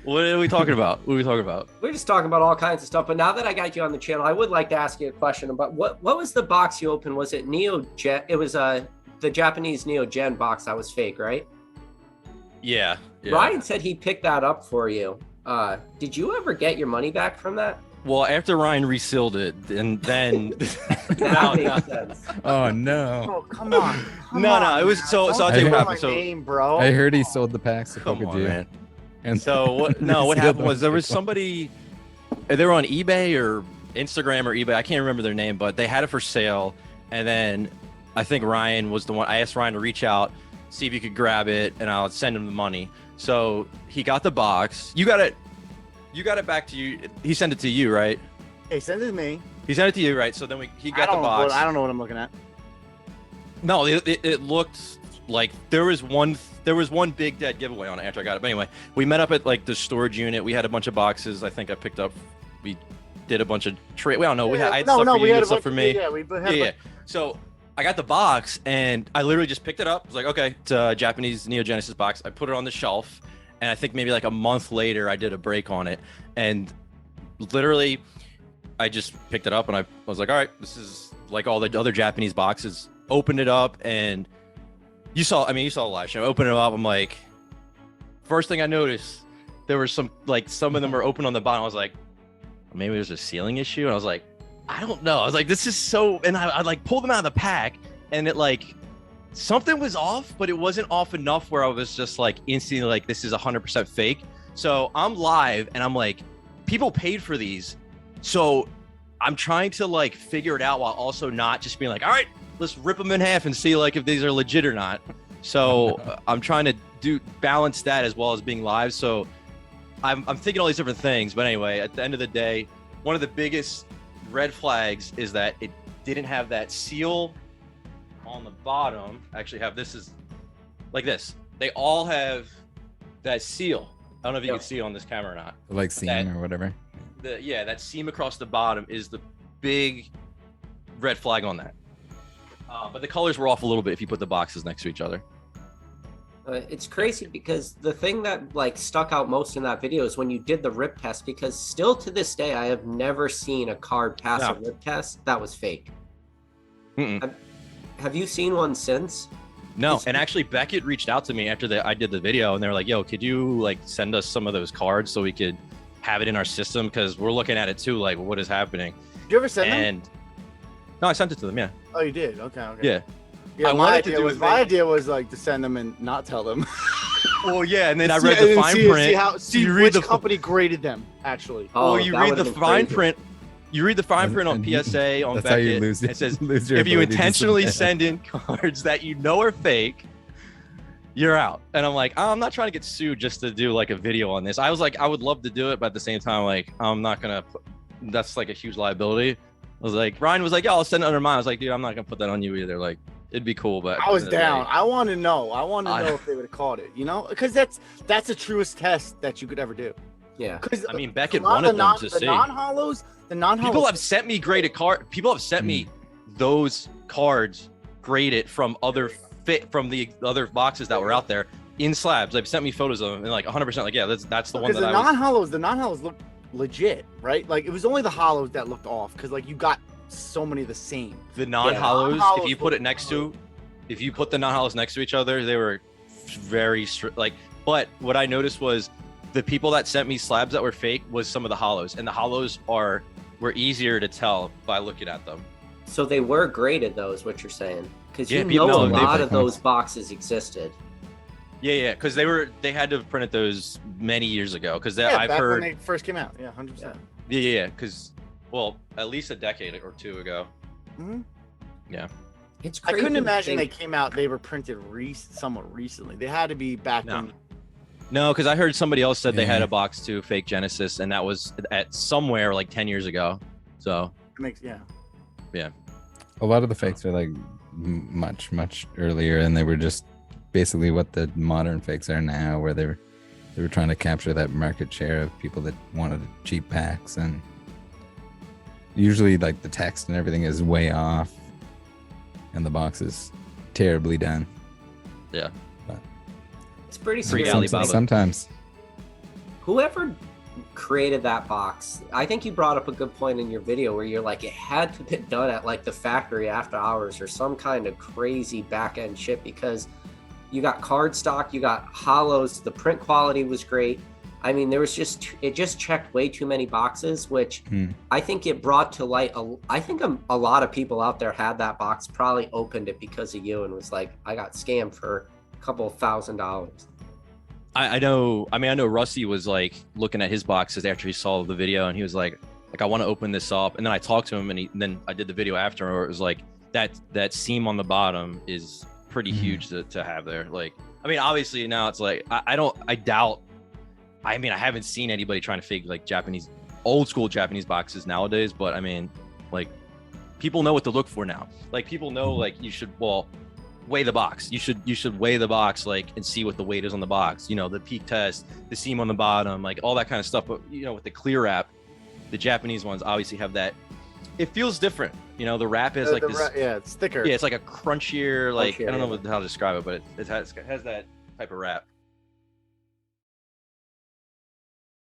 What are we talking about? What are we talking about? We're just talking about all kinds of stuff. But now that I got you on the channel, I would like to ask you a question about what was the box you opened? Was it Neo Gen? It was the Japanese Neo Gen box that was fake, right? Yeah. Ryan said he picked that up for you. Did you ever get your money back from that? Well, after Ryan resealed it, and then That makes sense. Oh no! Oh, come on. No, it was so I'll tell you what happened. So name, bro. I heard he sold the packs to come on, Kokaju. man. And So what happened was there was somebody, they were on eBay or Instagram or eBay, I can't remember their name, but they had it for sale. And then I think Ryan was the one. I asked Ryan to reach out, see if you could grab it, and I'll send him the money. So he got the box. You got it back to you. He sent it to you, right? Hey, send it to me. He sent it to you, right? So then he got the box. I don't know what I'm looking at. No, it looked like there was one big dead giveaway on it after I got it. But anyway, we met up at like the storage unit. We had a bunch of boxes. I think I picked up. We did a bunch of trade. Well, no, I had stuff for you, you had stuff for me. Yeah. So I got the box and I literally just picked it up. I was like, okay, it's a Japanese Neo Genesis box. I put it on the shelf, and I think maybe like a month later I did a break on it, and literally I just picked it up and I was like, all right, this is like all the other Japanese boxes. Opened it up, and you saw the live show. Open it up, I'm like, first thing I noticed, there were some of them are open on the bottom. I was like, maybe there's a ceiling issue. And I was like, I don't know. I was like, this is so, and I like pulled them out of the pack, and it like something was off, but it wasn't off enough where I was just like instantly like, this is 100% fake. So I'm live and I'm like, people paid for these. So I'm trying to like figure it out while also not just being like, all right, let's rip them in half and see like if these are legit or not. So I'm trying to balance that as well as being live. So I'm thinking all these different things. But anyway, at the end of the day, one of the biggest red flags is that it didn't have that seal on the bottom. I actually have this is like this. They all have that seal. I don't know if you can see it on this camera or not. like seam or whatever. That seam across the bottom is the big red flag on that. But the colors were off a little bit if you put the boxes next to each other. It's crazy because the thing that like stuck out most in that video is when you did the rip test, because still to this day, I have never seen a card pass a rip test that was fake. Have you seen one since? No, and actually Beckett reached out to me after I did the video, and they were like, yo, could you like send us some of those cards so we could have it in our system? Because we're looking at it too, like what is happening. Did you ever send them? No, I sent it to them, yeah. Oh, you did? Okay. Yeah. Yeah, my idea was like to send them and not tell them. Well, yeah, and then I read the fine print. See which company graded them, actually. Oh, well, you read the fine print. You read the fine print on PSA, on That's how you Beckett. lose It says, lose your if you ability to intentionally submit. send in cards that you know are fake, you're out. And I'm like, I'm not trying to get sued just to do like a video on this. I was like, I would love to do it, but at the same time, like, I'm not going to, that's like a huge liability. I was like, Ryan was like, yeah, I'll send it under mine. I was like, dude, I'm not going to put that on you either. Like, it'd be cool, but I was down. I want to know. I want to know if they would have caught it, you know? Because that's the truest test that you could ever do. Yeah. Because I mean, Beckett wanted them to see. The non-hollows. People have sent me graded card. People have sent me those cards graded from from the other boxes that were out there in slabs. They've sent me photos of them and like 100% like, yeah, that's the one that the non-hollows look legit, right? Like it was only the hollows that looked off because like you got so many of the same. The non-hollows, if you put it next to, if you put the non-hollows next to each other, they were very like. But what I noticed was the people that sent me slabs that were fake was some of the hollows, and the hollows were easier to tell by looking at them. So they were graded, though, is what you're saying, because a people lot of those boxes existed. Yeah, because they had to have printed those many years ago. Because I've back heard when they first came out. Yeah, 100%. Yeah, because at least a decade or two ago. Mm-hmm. Yeah. It's I crazy. couldn't imagine they came out. They were printed somewhat recently. They had to be back when. No, because I heard somebody else said they had a box too, fake Genesis, and that was at somewhere like 10 years ago. So it makes yeah. A lot of the fakes are like much earlier, and they were just basically what the modern fakes are now, where they were trying to capture that market share of people that wanted cheap packs, and usually like the text and everything is way off, and the box is terribly done. Yeah. But It's pretty Free scary. Alibaba. Sometimes. Whoever created that box, I think you brought up a good point in your video where you're like, it had to be done at like the factory after hours or some kind of crazy back end shit, because you got card stock, you got hollows, the print quality was great. I mean, there was it just checked way too many boxes, which I think it brought to light. I think a lot of people out there had that box, probably opened it because of you and was like, I got scammed for a couple $1,000. I know. I mean, I know Rusty was like looking at his boxes after he saw the video, and he was like, I want to open this up. And then I talked to him, and then I did the video after, where it was like that seam on the bottom is pretty huge to have there. Like, I mean, obviously now it's like I doubt. I mean, I haven't seen anybody trying to fake like old school Japanese boxes nowadays, but I mean, like, people know what to look for now. Like, people know, like, you should weigh the box. You should weigh the box, like, and see what the weight is on the box. You know, the peak test, the seam on the bottom, like all that kind of stuff. But you know, with the clear wrap, the Japanese ones obviously have that. It feels different. You know, the wrap is like this. Yeah, it's thicker. Yeah, it's like a crunchier. Like, I don't know yeah. how to describe it, but it has that type of wrap.